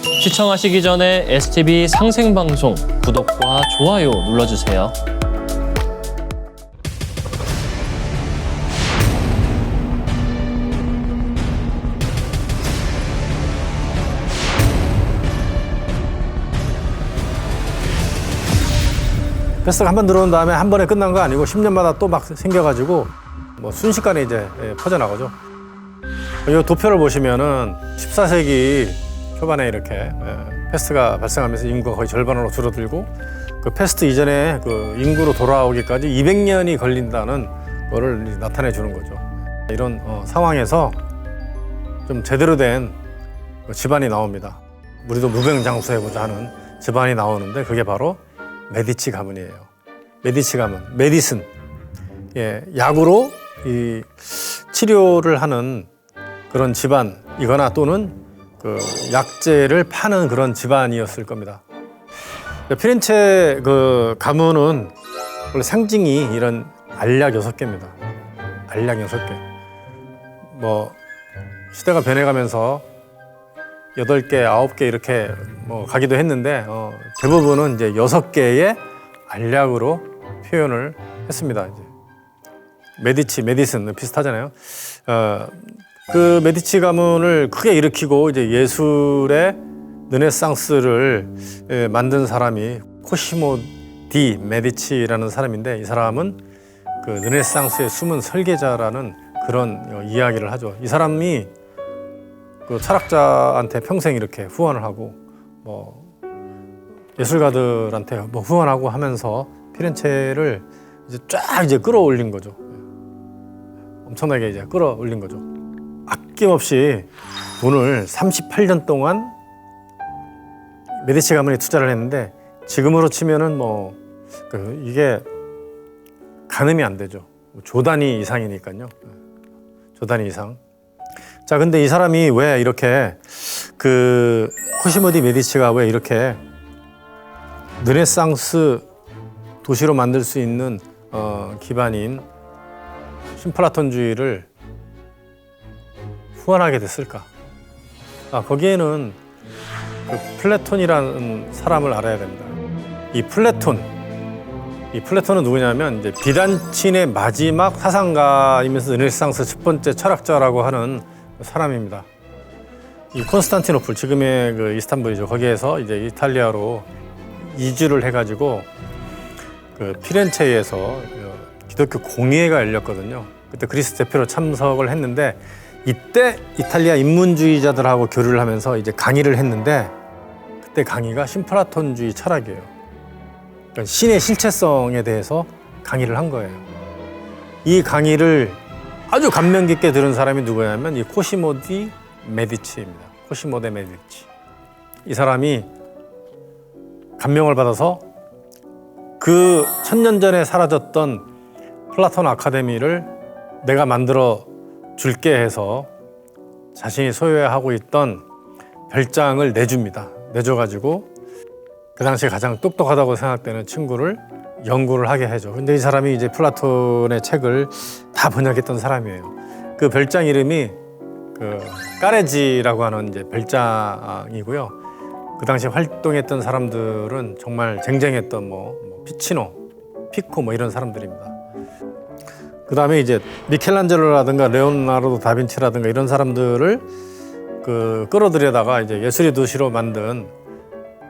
시청하시기 전에 STV 상생방송 구독과 좋아요 눌러주세요. 패스가 한 번 들어온 다음에 한 번에 끝난 거 아니고 10년마다 또 막 생겨가지고 뭐 순식간에 이제 퍼져나가죠. 이 도표를 보시면은 14세기 초반에 이렇게 패스트가 발생하면서 인구가 거의 절반으로 줄어들고 그 패스트 이전에 그 인구로 돌아오기까지 200년이 걸린다는 거를 나타내 주는 거죠. 이런 상황에서 좀 제대로 된 집안이 나옵니다. 우리도 무병장수해보자 하는 집안이 나오는데 그게 바로 메디치 가문이에요. 메디치 가문, 메디슨. 약으로 이 치료를 하는 그런 집안이거나 또는 그 약재를 파는 그런 집안이었을 겁니다. 피렌체 그 가문은 원래 상징이 이런 알약 6개입니다. 알약 6개. 뭐 시대가 변해가면서 8개, 9개 이렇게 뭐 가기도 했는데 대부분은 이제 6개의 알약으로 표현을 했습니다. 이제 메디치, 메디슨 비슷하잖아요. 그 메디치 가문을 크게 일으키고 이제 예술의 르네상스를 만든 사람이 코시모 디 메디치라는 사람인데 이 사람은 그 르네상스의 숨은 설계자라는 그런 이야기를 하죠. 이 사람이 그 철학자한테 평생 이렇게 후원을 하고 뭐 예술가들한테 뭐 후원하고 하면서 피렌체를 이제 쫙 이제 끌어올린 거죠. 엄청나게 이제 끌어올린 거죠. 아낌없이 돈을 38년 동안 메디치 가문에 투자를 했는데 지금으로 치면은 뭐 이게 가늠이 안 되죠. 조 단위 이상이니까요. 조 단위 이상. 자, 근데 이 사람이 왜 이렇게 그 코시모 디 메디치가 왜 이렇게 르네상스 도시로 만들 수 있는 기반인 신플라톤주의를 후원하게 됐을까? 거기에는 그 플라톤이라는 사람을 알아야 됩니다. 이 플라톤은 누구냐면 이제 비단친의 마지막 사상가이면서 르네상스 첫 번째 철학자라고 하는 사람입니다. 이 콘스탄티노플, 지금의 그 이스탄불이죠. 거기에서 이제 이탈리아로 이주를 해가지고 그 피렌체에서 기독교 공회가 열렸거든요. 그때 그리스 대표로 참석을 했는데 이때 이탈리아 인문주의자들하고 교류를 하면서 이제 강의를 했는데 그때 강의가 신플라톤주의 철학이에요. 그러니까 신의 실체성에 대해서 강의를 한 거예요. 이 강의를 아주 감명 깊게 들은 사람이 누구냐면 이 코시모 디 메디치입니다. 코시모 데 메디치. 이 사람이 감명을 받아서 그 1000년 전에 사라졌던 플라톤 아카데미를 내가 만들어 줄게 해서 자신이 소유하고 있던 별장을 내줍니다. 내줘가지고 그 당시에 가장 똑똑하다고 생각되는 친구를 연구를 하게 해줘. 근데 이 사람이 이제 플라톤의 책을 다 번역했던 사람이에요. 그 별장 이름이 그 까레지라고 하는 이제 별장이고요. 그 당시에 활동했던 사람들은 정말 쟁쟁했던 뭐 피치노, 피코 뭐 이런 사람들입니다. 그 다음에 이제 미켈란젤로라든가 레오나르도 다빈치라든가 이런 사람들을 그 끌어들여다가 이제 예술의 도시로 만든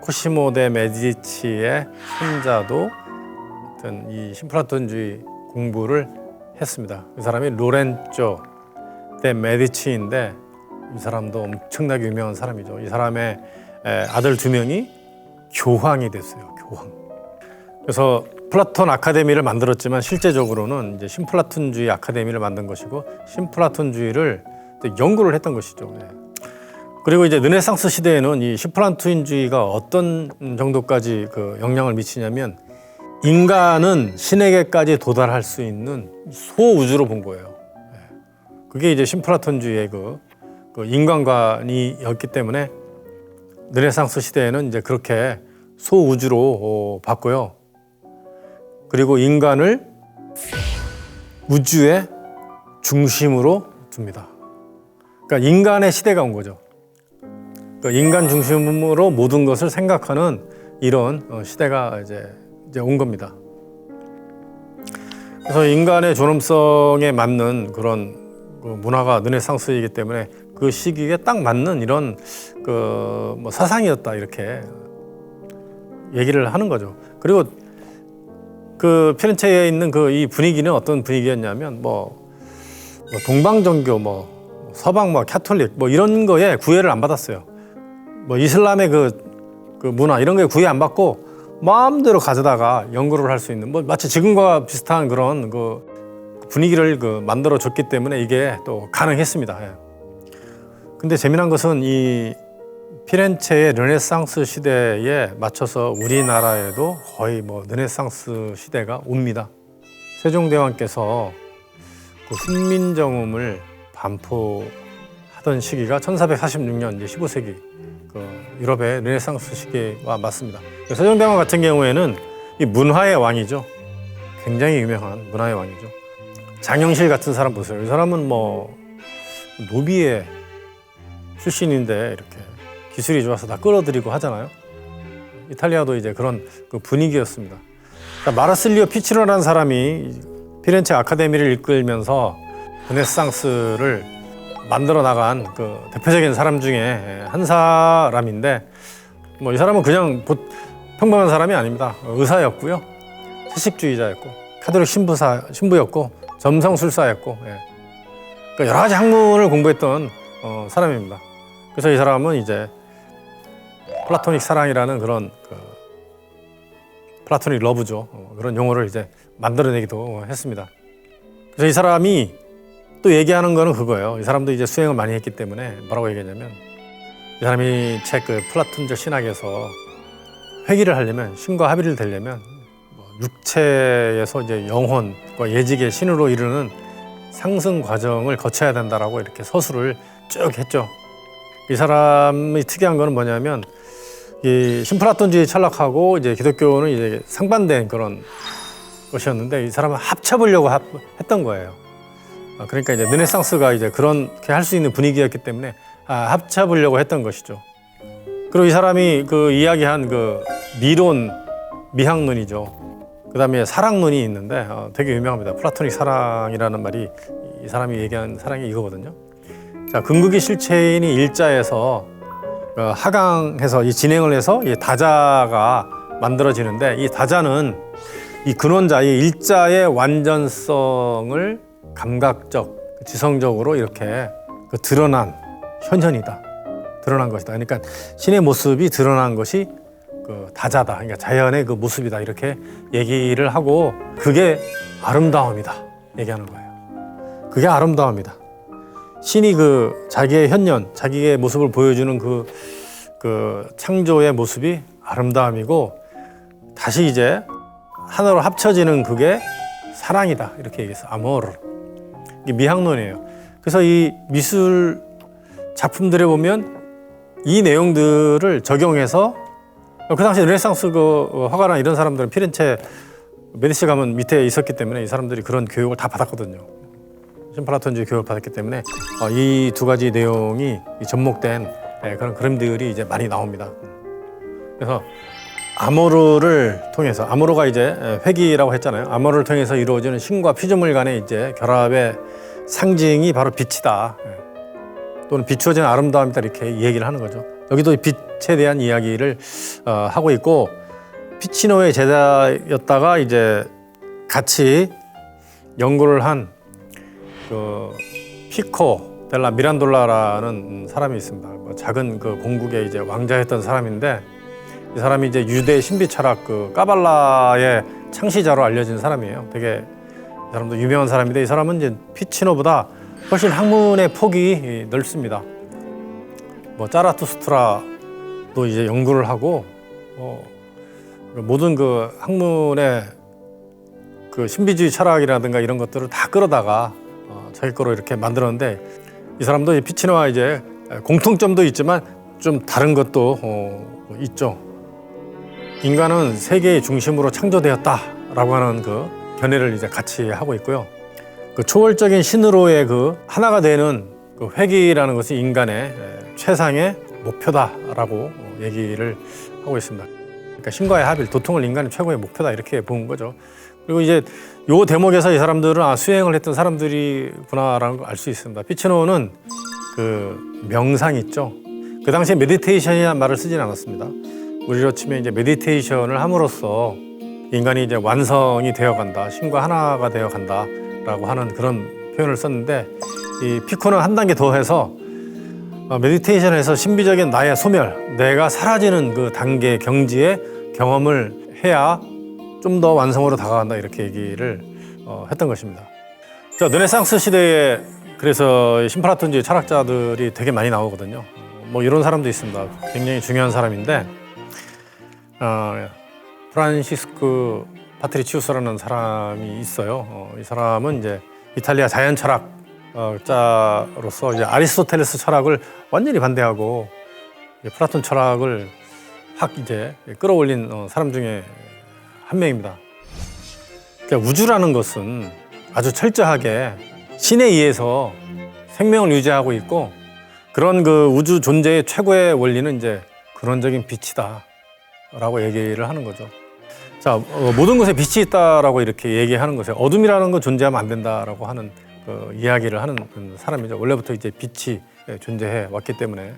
코시모 데 메디치의 손자도 이 신플라톤주의 공부를 했습니다. 그 사람이 로렌조 데 메디치인데 이 사람도 엄청나게 유명한 사람이죠. 이 사람의 아들 2명이 교황이 됐어요. 교황. 그래서 플라톤 아카데미를 만들었지만 실제적으로는 이제 신플라톤주의 아카데미를 만든 것이고 신플라톤주의를 연구를 했던 것이죠. 그리고 이제 르네상스 시대에는 이 신플라톤주의가 어떤 정도까지 그 영향을 미치냐면 인간은 신에게까지 도달할 수 있는 소우주로 본 거예요. 그게 이제 신플라톤주의의 그 인간관이었기 때문에 르네상스 시대에는 이제 그렇게 소우주로 봤고요. 그리고 인간을 우주의 중심으로 둡니다. 그러니까 인간의 시대가 온 거죠. 그 인간 중심으로 모든 것을 생각하는 이런 시대가 이제 온 겁니다. 그래서 인간의 존엄성에 맞는 그런 문화가 르네상스이기 때문에 그 시기에 딱 맞는 이런 뭐 사상이었다 이렇게 얘기를 하는 거죠. 그리고 그 피렌체에 있는 이 분위기는 어떤 분위기였냐면 뭐 동방정교 뭐 서방 뭐 캐톨릭 뭐 이런 거에 구애를 안 받았어요. 뭐 이슬람의 그 문화 이런 거에 구애 안 받고 마음대로 가져다가 연구를 할 수 있는 뭐 마치 지금과 비슷한 그런 그 분위기를 만들어 줬기 때문에 이게 또 가능했습니다. 예. 근데 재미난 것은 이 피렌체의 르네상스 시대에 맞춰서 우리나라에도 거의 뭐 르네상스 시대가 옵니다. 세종대왕께서 그 훈민정음을 반포하던 시기가 1446년 이제 15세기 그 유럽의 르네상스 시기와 맞습니다. 세종대왕 같은 경우에는 이 문화의 왕이죠. 굉장히 유명한 문화의 왕이죠. 장영실 같은 사람 보세요. 이 사람은 뭐 노비의 출신인데 이렇게 기술이 좋아서 다 끌어들이고 하잖아요. 이탈리아도 이제 그런 그 분위기였습니다. 그러니까 마르실리오 피치노라는 사람이 피렌체 아카데미를 이끌면서 르네상스를 만들어 나간 그 대표적인 사람 중에 한 사람인데 뭐 이 사람은 그냥 평범한 사람이 아닙니다. 의사였고요. 채식주의자였고 카톨릭 신부였고 점성술사였고 그러니까 여러 가지 학문을 공부했던 사람입니다. 그래서 이 사람은 이제 플라토닉 사랑이라는 그런 플라토닉 러브죠. 그런 용어를 이제 만들어내기도 했습니다. 그래서 이 사람이 또 얘기하는 거는 그거예요. 이 사람도 이제 수행을 많이 했기 때문에 뭐라고 얘기하냐면 이 사람이 책 플라톤적 신학에서 회귀를 하려면 신과 합의를 되려면 육체에서 이제 영혼과 예직의 신으로 이르는 상승 과정을 거쳐야 된다라고 이렇게 서술을 쭉 했죠. 이 사람이 특이한 거는 뭐냐면 이 신플라톤주의 철학하고 이제 기독교는 이제 상반된 그런 것이었는데 이 사람은 합쳐보려고 했던 거예요. 그러니까 이제 르네상스가 이제 그렇게 할 수 있는 분위기였기 때문에 합쳐보려고 했던 것이죠. 그리고 이 사람이 그 이야기한 그 미론, 미학론이죠. 그 다음에 사랑론이 있는데 되게 유명합니다. 플라토닉 사랑이라는 말이 이 사람이 얘기한 사랑이 이거거든요. 자, 근극이 실체인이 일자에서 하강해서 이 진행을 해서 이 다자가 만들어지는데 이 다자는 이 근원자, 이 일자의 완전성을 감각적, 지성적으로 이렇게 드러난 현현이다. 드러난 것이다. 그러니까 신의 모습이 드러난 것이 그 다자다. 그러니까 자연의 그 모습이다. 이렇게 얘기를 하고 그게 아름다움이다. 얘기하는 거예요. 그게 아름다움이다. 신이 자기의 현현, 자기의 모습을 보여주는 그 창조의 모습이 아름다움이고 다시 이제 하나로 합쳐지는 그게 사랑이다. 이렇게 얘기해서 아모르. 이게 미학론이에요. 그래서 이 미술 작품들에 보면 이 내용들을 적용해서 그 당시 르네상스 화가나 이런 사람들은 피렌체 메디치 가문 밑에 있었기 때문에 이 사람들이 그런 교육을 다 받았거든요. 신플라톤주의 교육을 받았기 때문에 이 두 가지 내용이 접목된 그런 그림들이 이제 많이 나옵니다. 그래서 아모르를 통해서 아모르가 이제 회귀라고 했잖아요. 아모르를 통해서 이루어지는 신과 피조물 간의 이제 결합의 상징이 바로 빛이다. 또는 비추어진 아름다움이다 이렇게 얘기를 하는 거죠. 여기도 빛에 대한 이야기를 하고 있고 피치노의 제자였다가 이제 같이 연구를 한 그 피코 델라 미란돌라라는 사람이 있습니다. 작은 그 공국의 이제 왕자였던 사람인데 이 사람이 이제 유대 신비 철학 까발라의 창시자로 알려진 사람이에요. 되게 이 사람도 유명한 사람인데 이 사람은 이제 피치노보다 훨씬 학문의 폭이 넓습니다. 뭐 짜라투스트라도 이제 연구를 하고 모든 그 학문의 그 신비주의 철학이라든가 이런 것들을 다 끌어다가 자기 거로 이렇게 만들었는데 이 사람도 피치노와 이제 공통점도 있지만 좀 다른 것도 있죠. 인간은 세계의 중심으로 창조되었다라고 하는 그 견해를 이제 같이 하고 있고요. 그 초월적인 신으로의 그 하나가 되는 그 회귀라는 것이 인간의 최상의 목표다라고 얘기를 하고 있습니다. 그러니까 신과의 합일, 도통을 인간의 최고의 목표다 이렇게 본 거죠. 그리고 이제 요 대목에서 이 사람들은 수행을 했던 사람들이구나라는 걸 알 수 있습니다. 피치노는 그 명상 있죠. 그 당시에 메디테이션이라는 말을 쓰진 않았습니다. 우리로 치면 이제 메디테이션을 함으로써 인간이 이제 완성이 되어간다, 신과 하나가 되어간다라고 하는 그런 표현을 썼는데, 이 피코는 한 단계 더 해서 메디테이션에서 신비적인 나의 소멸, 내가 사라지는 그 단계 경지에 경험을 해야 좀 더 완성으로 다가간다 이렇게 얘기를 했던 것입니다. 자, 르네상스 시대에 그래서 신플라톤주의 철학자들이 되게 많이 나오거든요. 뭐 이런 사람도 있습니다. 굉장히 중요한 사람인데 프란시스크 파트리치우스라는 사람이 있어요. 이 사람은 이제 이탈리아 자연 철학자로서 이제 아리스토텔레스 철학을 완전히 반대하고 플라톤 철학을 이제 끌어올린 사람 중에 한 명입니다. 그러니까 우주라는 것은 아주 철저하게 신에 의해서 생명을 유지하고 있고, 그런 그 우주 존재의 최고의 원리는 이제 근원적인 빛이다라고 얘기를 하는 거죠. 자, 모든 것에 빛이 있다라고 이렇게 얘기하는 것에 어둠이라는 건 존재하면 안 된다라고 하는 그 이야기를 하는 사람이죠. 원래부터 이제 빛이 존재해 왔기 때문에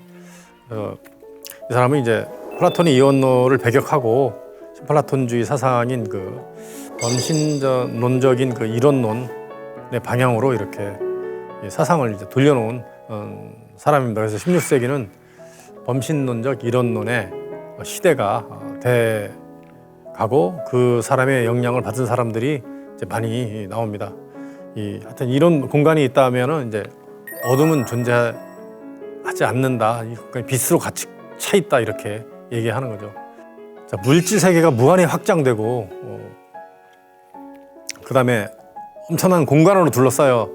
이 사람은 이제 플라톤의 이원론을 배격하고 플라톤주의 사상인 그 범신론적인 그 이론론의 방향으로 이렇게 사상을 이제 돌려놓은 사람입니다. 그래서 16세기는 범신론적 이론론의 시대가 돼 가고, 그 사람의 영향을 받은 사람들이 이제 많이 나옵니다. 하여튼 이런 공간이 있다면은 이제 어둠은 존재하지 않는다. 빛으로 같이 차 있다 이렇게 얘기하는 거죠. 자, 물질 세계가 무한히 확장되고 그다음에 엄청난 공간으로 둘러싸여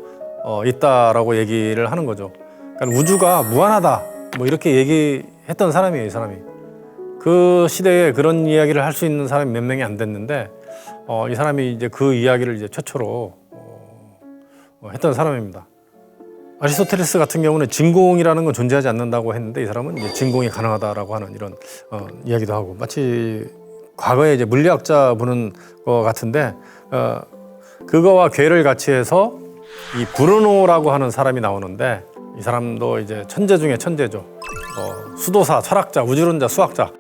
있다라고 얘기를 하는 거죠. 그러니까 우주가 무한하다 뭐 이렇게 얘기했던 사람이에요, 이 사람이. 그 시대에 그런 이야기를 할 수 있는 사람이 몇 명이 안 됐는데 이 사람이 이제 그 이야기를 이제 최초로 했던 사람입니다. 아리스토텔레스 같은 경우는 진공이라는 건 존재하지 않는다고 했는데, 이 사람은 이제 진공이 가능하다라고 하는 이런 이야기도 하고, 마치 과거에 이제 물리학자 보는 것 같은데 그거와 괴를 같이 해서 이 브루노라고 하는 사람이 나오는데, 이 사람도 이제 천재 중에 천재죠. 수도사, 철학자, 우주론자, 수학자.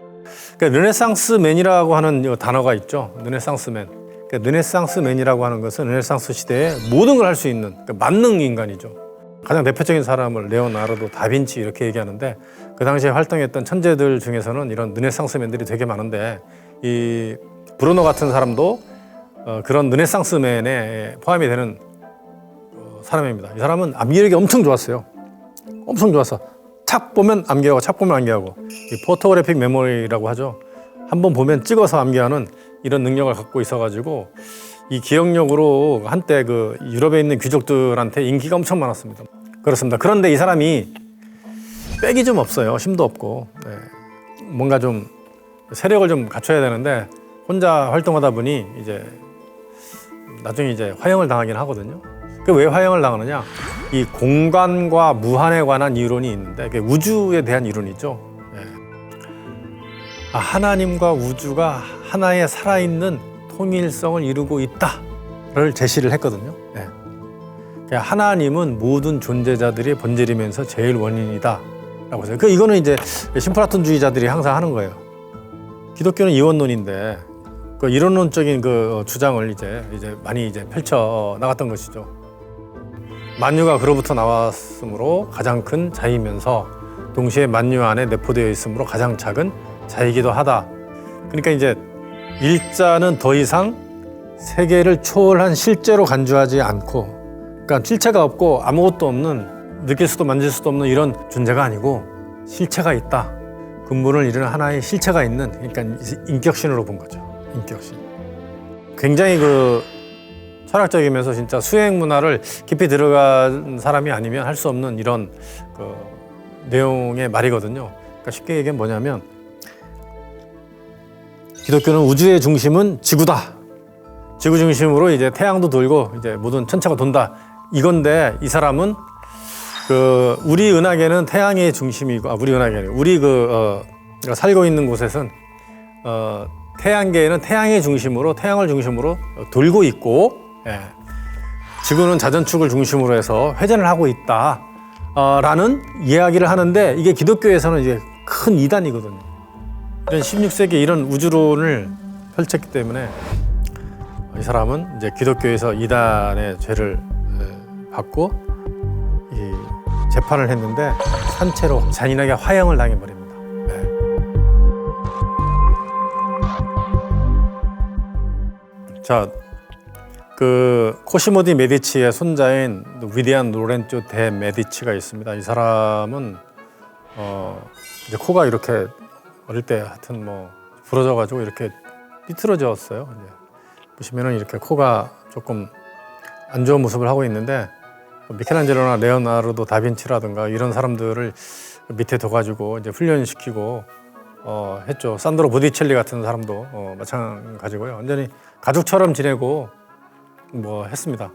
그러니까 르네상스맨이라고 하는 단어가 있죠. 르네상스맨. 그러니까 르네상스맨이라고 하는 것은 르네상스 시대에 모든 걸 할 수 있는 그러니까 만능 인간이죠. 가장 대표적인 사람을 레오나르도 다빈치 이렇게 얘기하는데, 그 당시에 활동했던 천재들 중에서는 이런 르네상스맨들이 되게 많은데, 이 브루노 같은 사람도 그런 르네상스맨에 포함이 되는 사람입니다. 이 사람은 암기력이 엄청 좋았어요. 엄청 좋았어. 착 보면 암기하고 착 보면 암기하고, 이 포토그래픽 메모리라고 하죠. 한번 보면 찍어서 암기하는 이런 능력을 갖고 있어가지고 이 기억력으로 한때 그 유럽에 있는 귀족들한테 인기가 엄청 많았습니다. 그렇습니다. 그런데 이 사람이 빽이 좀 없어요. 힘도 없고 뭔가 좀 세력을 좀 갖춰야 되는데 혼자 활동하다 보니 이제 나중에 이제 화형을 당하긴 하거든요. 그 왜 화형을 당하느냐? 이 공간과 무한에 관한 이론이 있는데, 그게 우주에 대한 이론이죠. 하나님과 우주가 하나의 살아있는 통일성을 이루고 있다를 제시를 했거든요. 하나님은 모든 존재자들의 본질이면서 제일 원인이다라고 해서 이거는 이제 신플라톤주의자들이 항상 하는 거예요. 기독교는 이원론인데 그 이론론적인 그 주장을 이제 많이 이제 펼쳐 나갔던 것이죠. 만유가 그로부터 나왔으므로 가장 큰 자이면서 동시에 만유 안에 내포되어 있으므로 가장 작은 자이기도 하다. 그러니까 이제 일자는 더 이상 세계를 초월한 실제로 간주하지 않고, 그러니까 실체가 없고 아무것도 없는, 느낄 수도 만질 수도 없는 이런 존재가 아니고 실체가 있다. 근본을 이루는 하나의 실체가 있는, 그러니까 인격신으로 본 거죠. 인격신. 굉장히 그 철학적이면서 진짜 수행 문화를 깊이 들어간 사람이 아니면 할 수 없는 이런 그 내용의 말이거든요. 그러니까 쉽게 얘기하면 뭐냐면, 기독교는 우주의 중심은 지구다. 지구 중심으로 이제 태양도 돌고 이제 모든 천체가 돈다. 이건데, 이 사람은 우리 은하계는 태양의 중심이고, 우리 은하계 아니고 우리 살고 있는 곳에서는 태양계는 태양의 중심으로 태양을 중심으로 돌고 있고, 예, 지구는 자전축을 중심으로 해서 회전을 하고 있다. 라는 이야기를 하는데 이게 기독교에서는 이제 큰 이단이거든요. 이런 16세기 이런 우주론을 펼쳤기 때문에 이 사람은 이제 기독교에서 이단의 죄를 받고 이 재판을 했는데 산채로 잔인하게 화형을 당해버립니다. 네. 자, 코시모 디 메디치의 손자인 위대한 로렌조 데 메디치가 있습니다. 이 사람은 이제 코가 이렇게 어릴 때 하여튼 부러져가지고 이렇게 삐뚤어졌어요. 이제 보시면은 이렇게 코가 조금 안 좋은 모습을 하고 있는데 미켈란젤로나 레오나르도 다빈치라든가 이런 사람들을 밑에 둬가지고 이제 훈련시키고 했죠. 산드로 보티첼리 같은 사람도 마찬가지고요. 완전히 가족처럼 지내고 했습니다.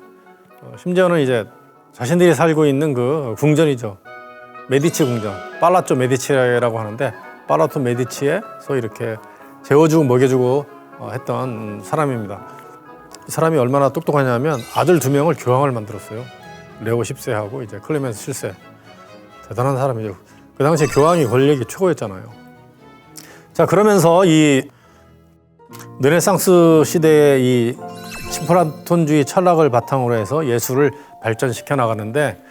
심지어는 이제 자신들이 살고 있는 그 궁전이죠. 메디치 궁전, 팔라조 메디치라고 하는데 팔라토 메디치에서 이렇게 재워주고 먹여주고 했던 사람입니다. 이 사람이 얼마나 똑똑하냐면 아들 2명을 교황을 만들었어요. 레오 10세하고 이제 클레멘스 7세. 대단한 사람이죠. 그 당시에 교황이 권력이 최고였잖아요. 자, 그러면서 이 르네상스 시대의 이 신플라톤주의 철학을 바탕으로 해서 예술을 발전시켜 나가는데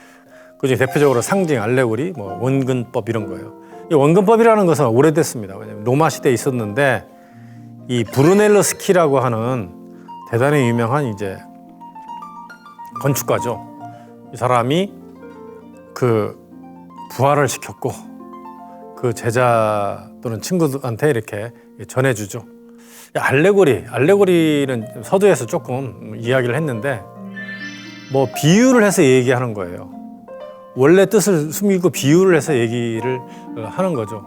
그중에 대표적으로 상징, 알레고리, 원근법 이런 거예요. 이 원근법이라는 것은 오래됐습니다. 왜냐하면 로마 시대에 있었는데 이 브루넬로스키라고 하는 대단히 유명한 이제 건축가죠. 이 사람이 부활을 시켰고 그 제자 또는 친구들한테 이렇게 전해주죠. 알레고리는 서두에서 조금 이야기를 했는데 비유를 해서 얘기하는 거예요. 원래 뜻을 숨기고 비유를 해서 얘기를 하는 거죠.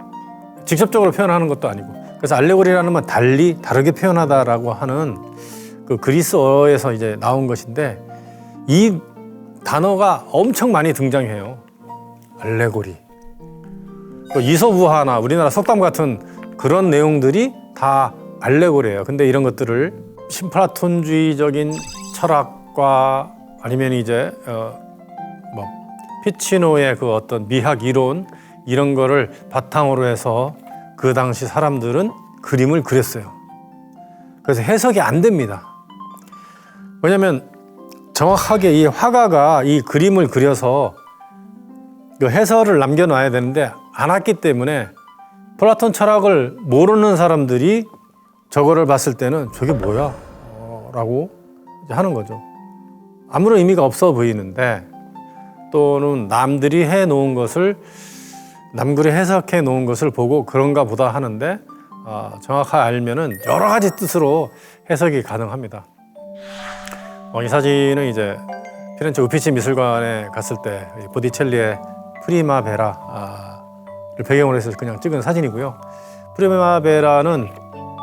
직접적으로 표현하는 것도 아니고. 그래서 알레고리라는 건 다르게 표현하다라고 하는 그 그리스어에서 이제 나온 것인데 이 단어가 엄청 많이 등장해요. 알레고리. 이서부화나 우리나라 속담 같은 그런 내용들이 다 알레고리예요. 근데 이런 것들을 신플라톤주의적인 철학과 아니면 이제 피치노의 그 어떤 미학 이론 이런 거를 바탕으로 해서 그 당시 사람들은 그림을 그렸어요. 그래서 해석이 안 됩니다. 왜냐하면 정확하게 이 화가가 이 그림을 그려서 그 해설을 남겨놔야 되는데 안 왔기 때문에 플라톤 철학을 모르는 사람들이 저거를 봤을 때는 저게 뭐야? 라고 하는 거죠. 아무런 의미가 없어 보이는데 또는 남들이 해놓은 것을 남들이 해석해 놓은 것을 보고 그런가 보다 하는데 정확하게 알면은 여러 가지 뜻으로 해석이 가능합니다. 이 사진은 이제 피렌체 우피치 미술관에 갔을 때 보티첼리의 프리마베라를 배경으로 해서 그냥 찍은 사진이고요. 프리마베라는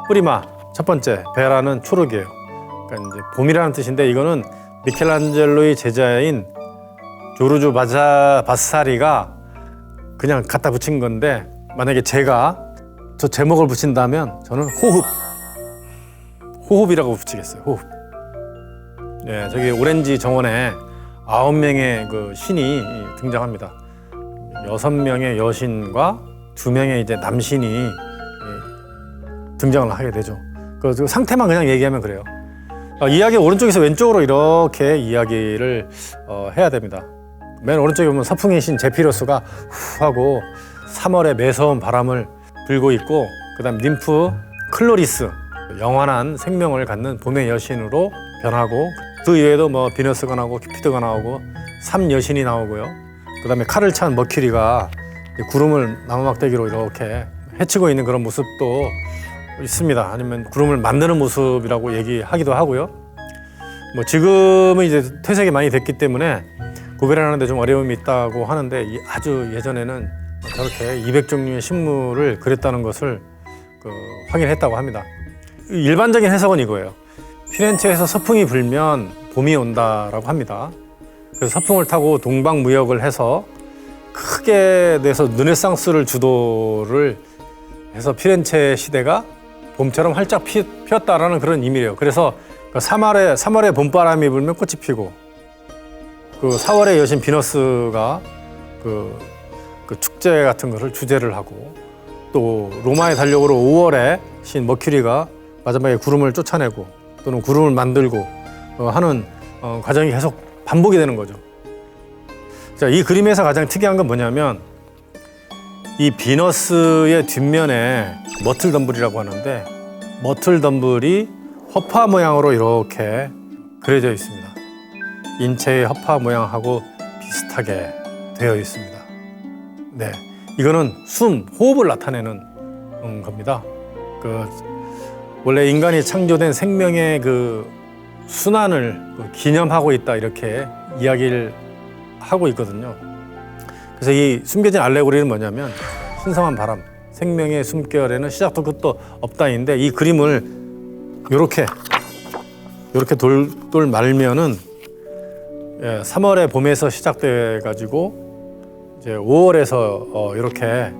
프리마 첫 번째, 베라는 초록이에요. 그러니까 이제 봄이라는 뜻인데 이거는 미켈란젤로의 제자인 조르주 바사리가 그냥 갖다 붙인 건데 만약에 제가 저 제목을 붙인다면 저는 호흡이라고 붙이겠어요. 호흡. 예, 저기 오렌지 정원에 9명의 그 신이 등장합니다. 6명의 여신과 2명의 이제 남신이 등장을 하게 되죠. 그 상태만 그냥 얘기하면 그래요. 이야기 오른쪽에서 왼쪽으로 이렇게 이야기를 해야 됩니다. 맨 오른쪽에 보면 서풍의 신 제피로스가 후 하고 3월에 매서운 바람을 불고 있고 그다음 님프 클로리스 영원한 생명을 갖는 봄의 여신으로 변하고 그 이외에도 비너스가 나오고 큐피드가 나오고 3여신이 나오고요. 그다음에 칼을 찬 머큐리가 구름을 나무막대기로 이렇게 헤치고 있는 그런 모습도 있습니다. 아니면 구름을 만드는 모습이라고 얘기하기도 하고요. 지금은 이제 퇴색이 많이 됐기 때문에 구별하는데 좀 어려움이 있다고 하는데 아주 예전에는 저렇게 200종류의 식물을 그렸다는 것을 확인했다고 합니다. 일반적인 해석은 이거예요. 피렌체에서 서풍이 불면 봄이 온다라고 합니다. 그래서 서풍을 타고 동방무역을 해서 크게 돼서 르네상스를 주도를 해서 피렌체 시대가 봄처럼 활짝 피었다라는 그런 의미래요. 그래서 3월에 봄바람이 불면 꽃이 피고 그 4월에 여신 비너스가 그 축제 같은 것을 주제를 하고 또 로마의 달력으로 5월에 신 머큐리가 마지막에 구름을 쫓아내고 또는 구름을 만들고 하는 과정이 계속 반복이 되는 거죠. 자, 이 그림에서 가장 특이한 건 뭐냐면 이 비너스의 뒷면에 머틀덤블이라고 하는데 머틀덤블이 허파 모양으로 이렇게 그려져 있습니다. 인체의 허파 모양하고 비슷하게 되어 있습니다. 네, 이거는 호흡을 나타내는 겁니다. 원래 인간이 창조된 생명의 그 순환을 기념하고 있다 이렇게 이야기를 하고 있거든요. 그래서 이 숨겨진 알레고리는 뭐냐면 신성한 바람, 생명의 숨결에는 시작도 끝도 없다인데 이 그림을 이렇게 돌 말면은 3월의 봄에서 시작돼 가지고 이제 5월에서 이렇게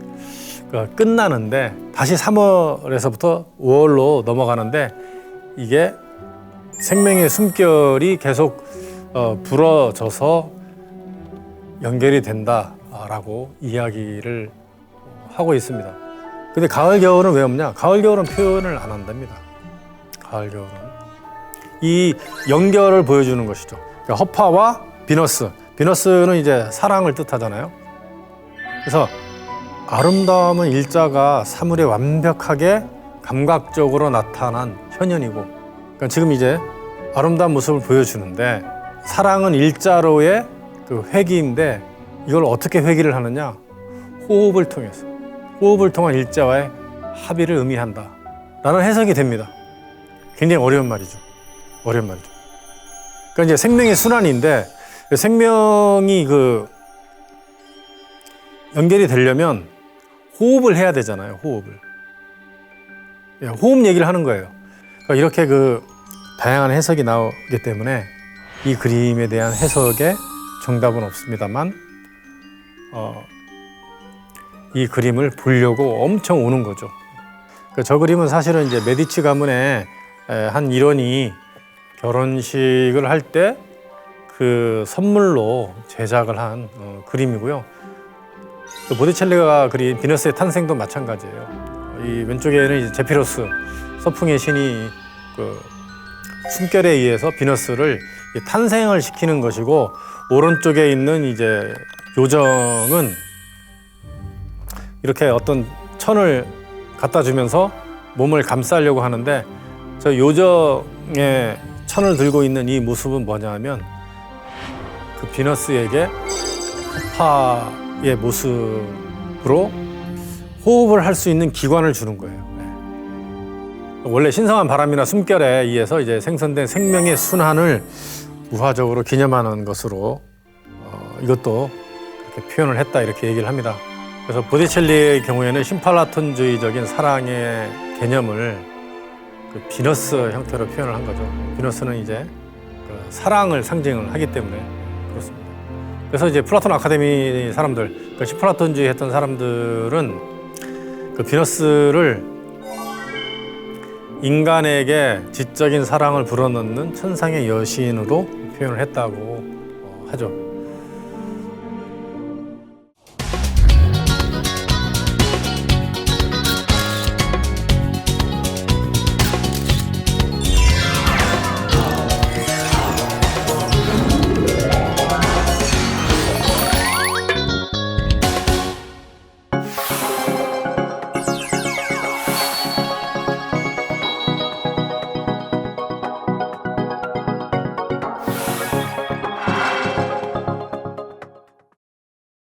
끝나는데 다시 3월에서부터 5월로 넘어가는데 이게 생명의 숨결이 계속 불어져서 연결이 된다라고 이야기를 하고 있습니다. 근데 가을 겨울은 왜 없냐? 가을 겨울은 표현을 안 한답니다. 가을 겨울은 이 연결을 보여주는 것이죠. 그러니까 허파와 비너스는 이제 사랑을 뜻하잖아요. 그래서 아름다움은 일자가 사물에 완벽하게 감각적으로 나타난 현현이고, 그러니까 지금 이제 아름다운 모습을 보여주는데 사랑은 일자로의 그 회귀인데 이걸 어떻게 회귀를 하느냐? 호흡을 통해서, 호흡을 통한 일자와의 합의를 의미한다 라는 해석이 됩니다. 굉장히 어려운 말이죠. 어려운 말이죠. 그러니까 이제 생명의 순환인데 생명이 연결이 되려면 호흡을 해야 되잖아요. 호흡을. 호흡 얘기를 하는 거예요. 그러니까 이렇게 다양한 해석이 나오기 때문에 이 그림에 대한 해석에 정답은 없습니다만 이 그림을 보려고 엄청 오는 거죠. 그러니까 저 그림은 사실은 이제 메디치 가문의 한 일원이 결혼식을 할 때 그 선물로 제작을 한 그림이고요. 또 보티첼리가 그린 비너스의 탄생도 마찬가지예요. 이 왼쪽에는 이제 제피로스, 서풍의 신이 그 숨결에 의해서 비너스를 탄생을 시키는 것이고, 오른쪽에 있는 이제 요정은 이렇게 어떤 천을 갖다 주면서 몸을 감싸려고 하는데, 저 요정의 천을 들고 있는 이 모습은 뭐냐면 그 비너스에게 허파의 모습으로 호흡을 할 수 있는 기관을 주는 거예요. 원래 신성한 바람이나 숨결에 의해서 이제 생성된 생명의 순환을 우화적으로 기념하는 것으로 이것도 그렇게 표현을 했다 이렇게 얘기를 합니다. 그래서 보티첼리의 경우에는 심팔라톤주의적인 사랑의 개념을 비너스 형태로 표현을 한 거죠. 비너스는 이제 사랑을 상징을 하기 때문에 그렇습니다. 그래서 이제 플라톤 아카데미 사람들, 심팔라톤주의 했던 사람들은 그 비너스를 인간에게 지적인 사랑을 불어넣는 천상의 여신으로 표현을 했다고 하죠.